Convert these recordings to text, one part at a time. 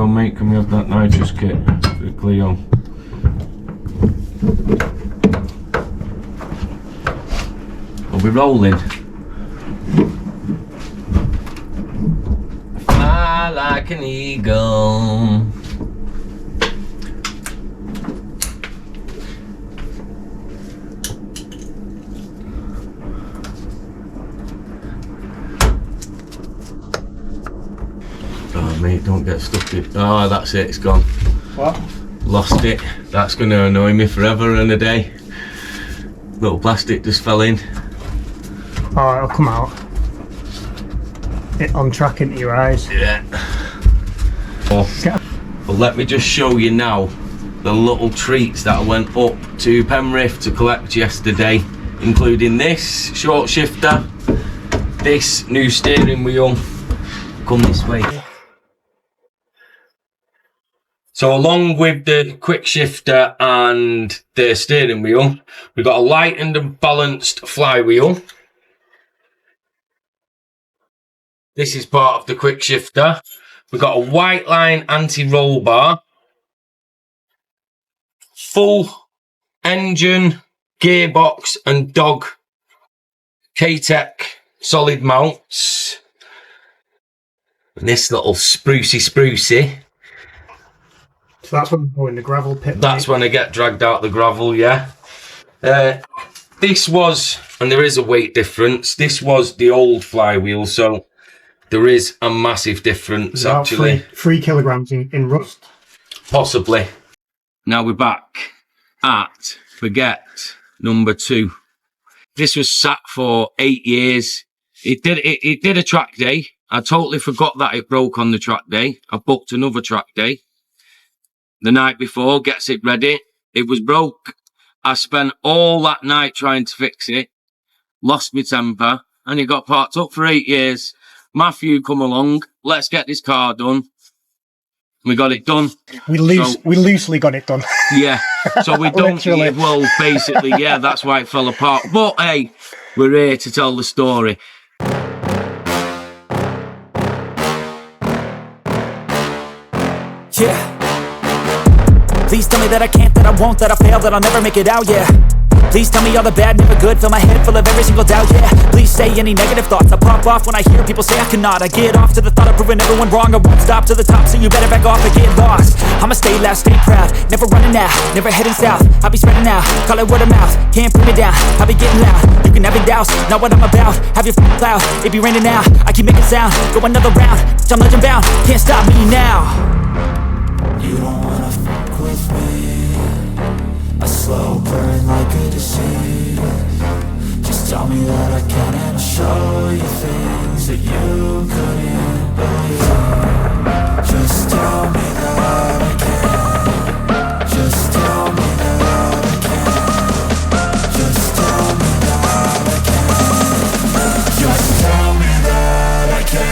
Clio, mate. Can we have that nitrous kit for the Clio? We'll be rolling. Fly like an eagle. Oh mate, don't get stuck in. Oh, that's it, it's gone. What? Lost it. That's going to annoy me forever and a day. Little plastic just fell in. Oh, it'll come out. On track into your eyes. Yeah. But let me just show you now the little treats that I went up to Penrith to collect yesterday, including this short shifter, this new steering wheel. Come this way. So along with the quick shifter and the steering wheel, we've got a lightened and balanced flywheel. This is part of the quick shifter. We've got a white line anti-roll bar, full engine, gearbox and dog K-Tech solid mounts. And this little sprucey. So that's when we go in the gravel pit. That's when I get dragged out the gravel, yeah. This was, and there is a weight difference, this was the old flywheel, so there is a massive difference actually. 3 kilograms in rust. Possibly. Now we're back at Baguette number 2. This was sat for 8 years. It did a track day. I totally forgot that it broke on the track day. I booked another track day. The night before, gets it ready. It was broke. I spent all that night trying to fix it. Lost my temper. And it got parked up for 8 years. Matthew, come along. Let's get this car done. We got it done. We loosely got it done. Yeah. So we don't... Well, basically, yeah, that's why it fell apart. But, hey, we're here to tell the story. Yeah. Please tell me that I can't, that I won't, that I fail, that I'll never make it out, yeah. Please tell me all the bad, never good, fill my head full of every single doubt, yeah. Please say any negative thoughts, I pop off when I hear people say I cannot. I get off to the thought of proving everyone wrong, I won't stop to the top, so you better back off and get lost. I'ma stay loud, stay proud, never running out, never heading south. I'll be spreading out, call it word of mouth, can't put me down, I'll be getting loud. You can have it douse, not what I'm about, have your f***ing cloud, it be raining now. I keep making sound, go another round, I'm legend bound, can't stop me now. You don't wanna fuck with me, a slow burn like a disease. Just tell me that I can and I'll show you things that you couldn't believe. Just tell me that I can. Just tell me that I can. Just tell me that I can. Just tell me that I can.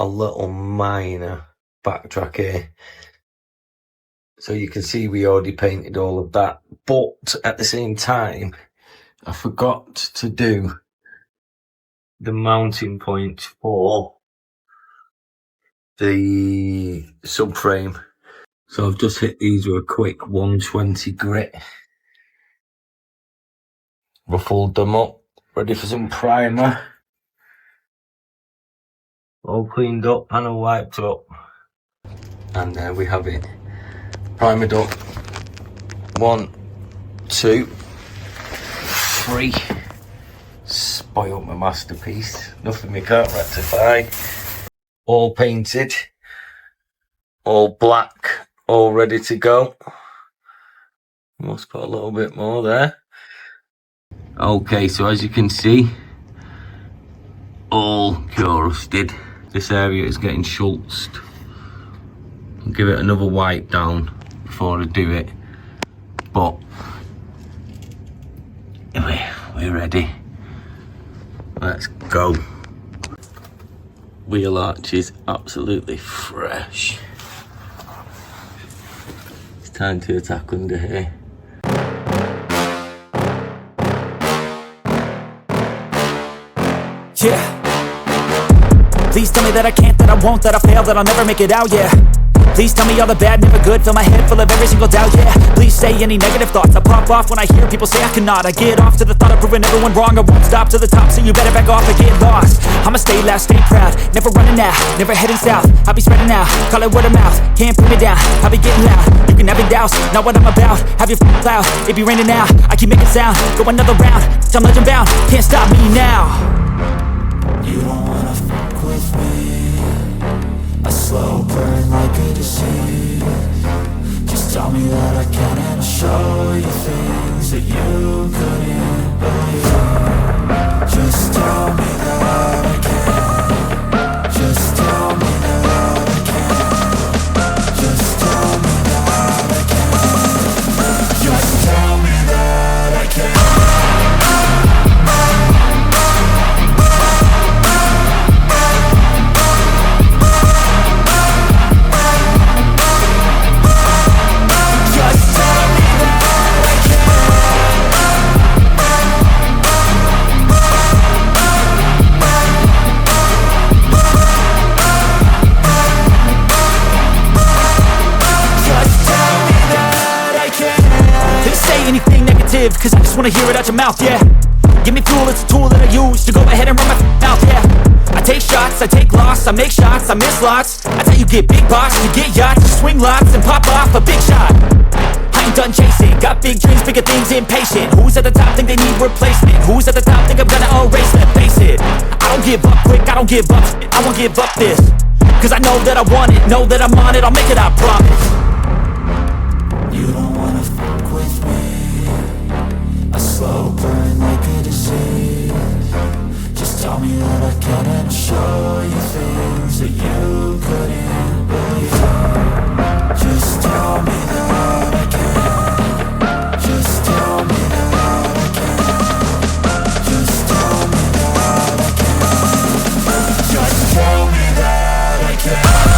A little minor backtrack here. So you can see we already painted all of that. But at the same time, I forgot to do the mounting point for the subframe. So I've just hit these with a quick 120 grit. Ruffled them up, ready for some primer. All cleaned up, panel wiped up. And there we have it. Primered up. 1, 2, 3. Spoiled my masterpiece. Nothing we can't rectify. All painted. All black. All ready to go. Must put a little bit more there. Okay, so as you can see, all cure rusted. This area is getting schultzed. give it another wipe down before I do it, but we're ready. Let's go. Wheel arch is absolutely fresh. It's time to attack under here. Yeah. Please tell me that I can't, that I won't, that I fail, that I'll never make it out, yeah. Please tell me all the bad, never good, fill my head full of every single doubt, yeah. Please say any negative thoughts, I pop off when I hear people say I cannot. I get off to the thought of proving everyone wrong, I won't stop to the top, so you better back off and get lost. I'ma stay loud, stay proud, never running out, never heading south. I'll be spreading out, call it word of mouth, can't put me down, I'll be getting loud. You can have your doubts, not what I'm about, have your cloud, it be raining now. I keep making sound, go another round, I'm legend bound, can't stop me now. You don't wanna fuck with me, a slow burn like a disease. Just tell me that I can and I'll show you things that you couldn't believe. Just tell me that I can. Just tell me that I can. Just tell me that I can. Just tell me that I can. Cause I just wanna hear it out your mouth, yeah. Give me fuel, it's a tool that I use to go ahead and run my mouth, yeah. I take shots, I take loss, I make shots, I miss lots. That's how you get big box, you get yachts, you swing lots and pop off a big shot. I ain't done chasing, got big dreams, bigger things, impatient. Who's at the top think they need replacement? Who's at the top think I'm gonna erase them? Face it, I don't give up quick, I don't give up shit, I won't give up this. Cause I know that I want it, know that I'm on it, I'll make it, I promise. You don't wanna fuck with me, a slow burn like a disease. Just tell me that I can and I'll show you things that you couldn't believe. Just tell me that I can. Just tell me that I can. Just tell me that I can. Just tell me that I can.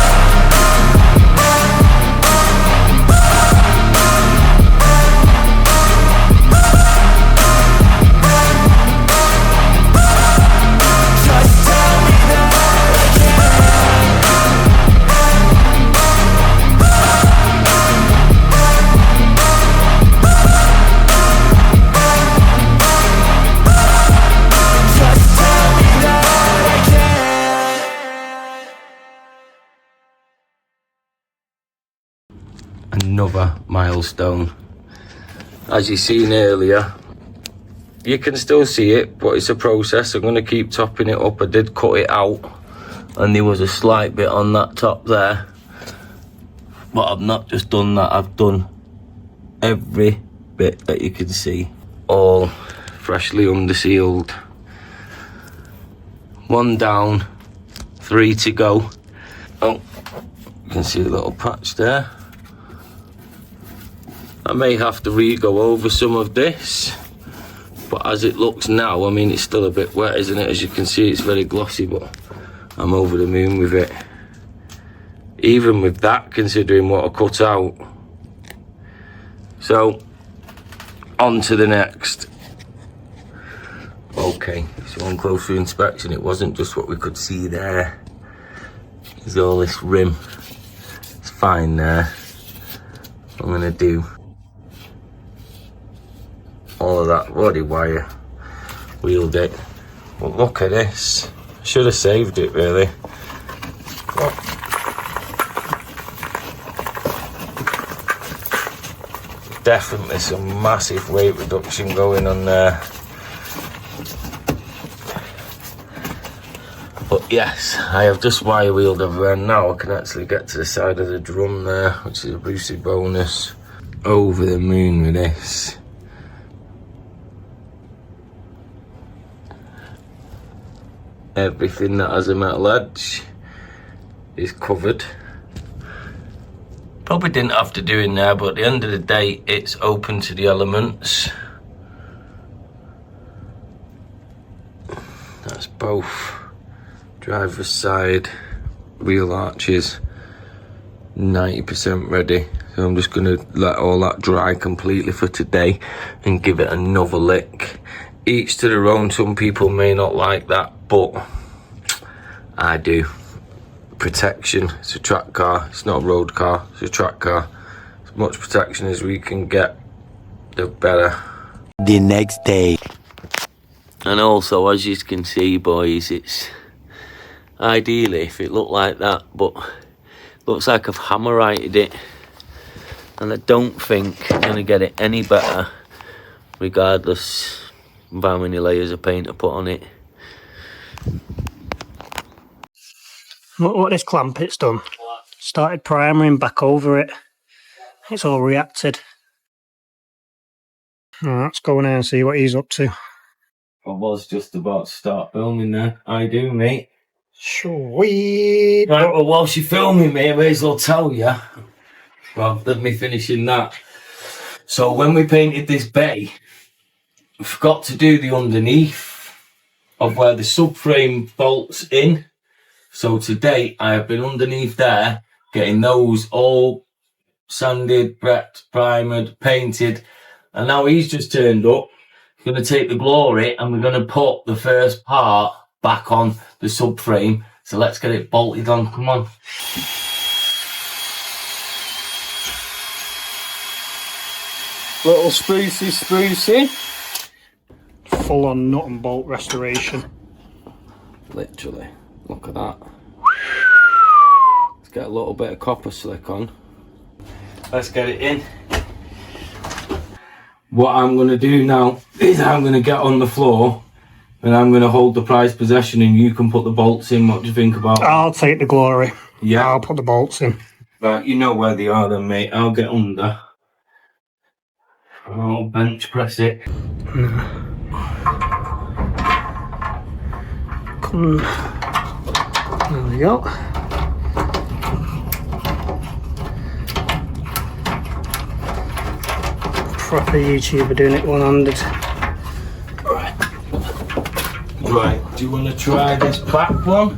Another milestone. As you seen earlier, you can still see it, but it's a process. I'm going to keep topping it up. I did cut it out and there was a slight bit on that top there, but I've not just done that, I've done every bit that you can see, all freshly undersealed. 1 down, 3 to go. Oh, you can see a little patch there. I may have to re-go over some of this, but as it looks now, I mean, it's still a bit wet, isn't it? As you can see, it's very glossy, but I'm over the moon with it. Even with that, considering what I cut out. So, on to the next. Okay, so on closer inspection, it wasn't just what we could see there. There's all this rim. It's fine there. I'm gonna do all of that body wire, wheeled it, but look at this. Should have saved it really. But definitely some massive weight reduction going on there. But yes, I have just wire wheeled over, and now I can actually get to the side of the drum there, which is a boosted bonus. Over the moon with this. Everything that has a metal edge is covered. Probably didn't have to do in there, but at the end of the day, it's open to the elements. That's both driver's side wheel arches 90% ready. So I'm just gonna let all that dry completely for today and give it another lick. Each to their own. Some people may not like that, but I do. Protection. It's a track car. It's not a road car. It's a track car. As much protection as we can get, the better. The next day. And also, as you can see, boys, it's ideally if it looked like that, but looks like I've hammer-righted it, and I don't think I'm gonna get it any better, regardless of how many layers of paint I put on it. Look what this clampet's done. Started primering back over it. It's all reacted. Right, let's go in there and see what he's up to. I was just about to start filming there. I do, mate. Sweet. Right, well, whilst you're filming me, I may as well tell you, rather than me finishing that. So when we painted this bay, we forgot to do the underneath of where the subframe bolts in. So today I have been underneath there, getting those all sanded, prepped, primered, painted, and now he's just turned up. He's going to take the glory and we're going to put the first part back on the subframe. So let's get it bolted on. Come on. Little sprucey. Full on nut and bolt restoration. Literally. Look at that. Let's get a little bit of copper slick on. Let's get it in. What I'm going to do now is I'm going to get on the floor and I'm going to hold the prized possession and you can put the bolts in. What do you think about that? I'll take the glory. Yeah. I'll put the bolts in. Right, you know where they are then, mate. I'll get under. I'll bench press it. Come. There we go. Proper YouTuber doing it one-handed. Right, do you want to try this back one?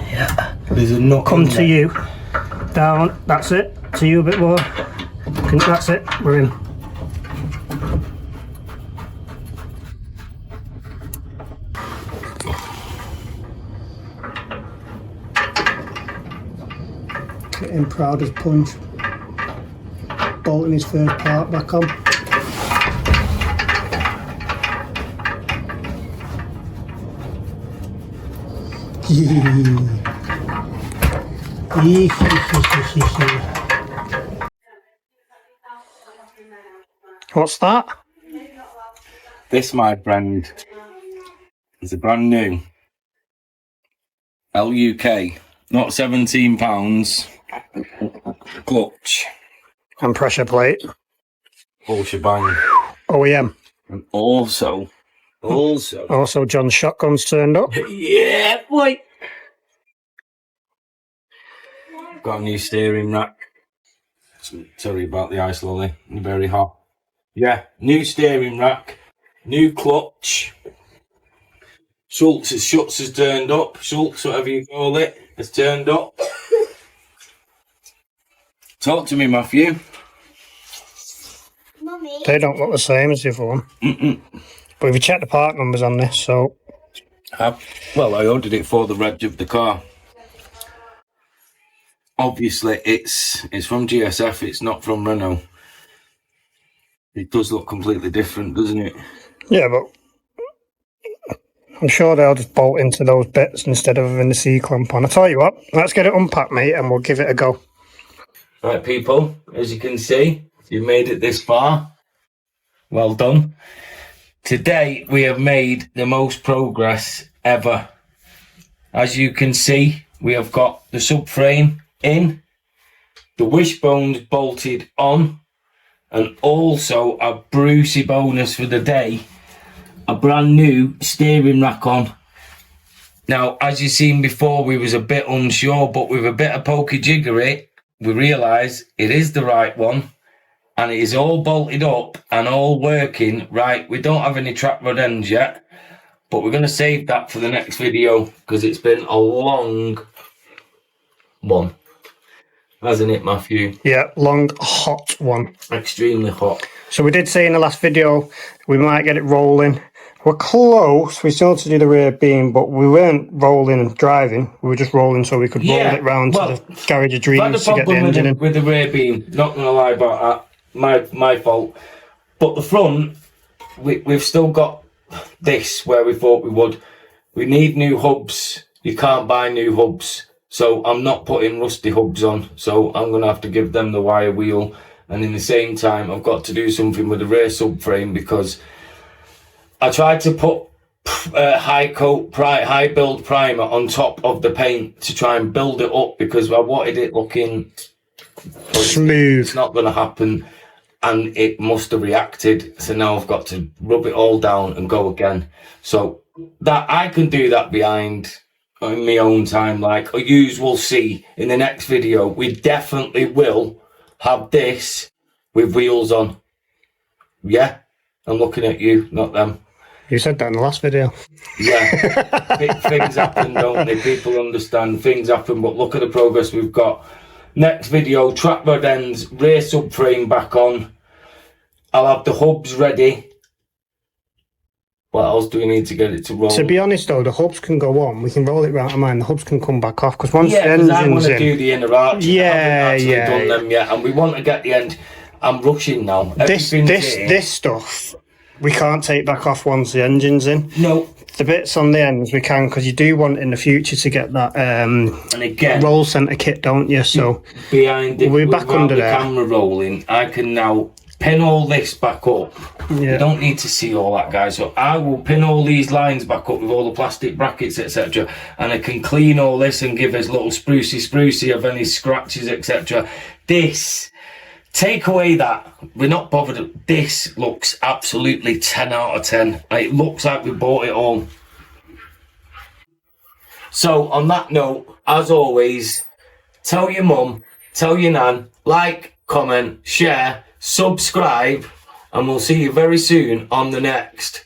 Yeah. There's a nut. Come to you. Down. That's it. To you a bit more. That's it. We're in. Getting proud as punch. Bolting his first part back on. What's that? This, my friend, is a brand new LUK, not £17, clutch. And pressure plate. Whole shebang. OEM. And also John's shotgun's turned up. yeah, boy. Got a new steering rack. Sorry about the ice, lolly. Very hot. Yeah, new steering rack, new clutch. Schultz has turned up. Schultz, whatever you call it, has turned up. Talk to me, Matthew. Mummy. They don't look the same as the other one. But if you check the part numbers on this, so... Well, I ordered it for the reg of the car. Obviously, it's from GSF, it's not from Renault. It does look completely different, doesn't it? Yeah, but I'm sure they'll just bolt into those bits instead of having the C-clamp on. I tell you what, let's get it unpacked, mate, and we'll give it a go. Right, people, as you can see, you've made it this far. Well done. Today, we have made the most progress ever. As you can see, we have got the subframe in, the wishbones bolted on, and also a Brucey bonus for the day, a brand new steering rack on. Now, as you've seen before, we was a bit unsure, but with a bit of pokey jiggery, we realise it is the right one and it is all bolted up and all working right. We don't have any track rod ends yet, but we're going to save that for the next video because it's been a long one, hasn't it, Matthew? Yeah, long, hot one. Extremely hot. So we did say in the last video we might get it rolling. We're close. We still have to do the rear beam, but we weren't rolling and driving. We were just rolling so we could roll it round to the garage of dreams to get the engine in. With the rear beam, not going to lie about that. My fault. But the front, we've still got this where we thought we would. We need new hubs. You can't buy new hubs. So I'm not putting rusty hubs on. So I'm going to have to give them the wire wheel. And in the same time, I've got to do something with the rear subframe because I tried to put high build primer on top of the paint to try and build it up because I wanted it looking smooth. It's not going to happen, and it must have reacted. So now I've got to rub it all down and go again. So that I can do that behind in my own time. Like you will see in the next video, we definitely will have this with wheels on. Yeah, I'm looking at you, not them. You said that in the last video. Yeah, things happen, don't they? People understand things happen, but look at the progress we've got. Next video, track rod ends, rear subframe back on. I'll have the hubs ready. What else do we need to get it to roll? To be honest though, the hubs can go on. We can roll it round to mine. The hubs can come back off because once the I want engine's to in, do the inner arch. I haven't actually done them yet, and we want to get the end. I'm rushing now. This stuff we can't take back off once the engine's in. No. The bits on the ends we can because you do want in the future to get that and again, roll centre kit, don't you? So behind it, we're back under the there. Camera rolling, I can now pin all this back up. Yeah. You don't need to see all that, guys. So I will pin all these lines back up with all the plastic brackets, etc. And I can clean all this and give us little sprucey of any scratches, etc. This, take away that. We're not bothered. This looks absolutely 10 out of 10. It looks like we bought it all. So on that note, as always, tell your mum, tell your nan, like, comment, share, subscribe, and we'll see you very soon on the next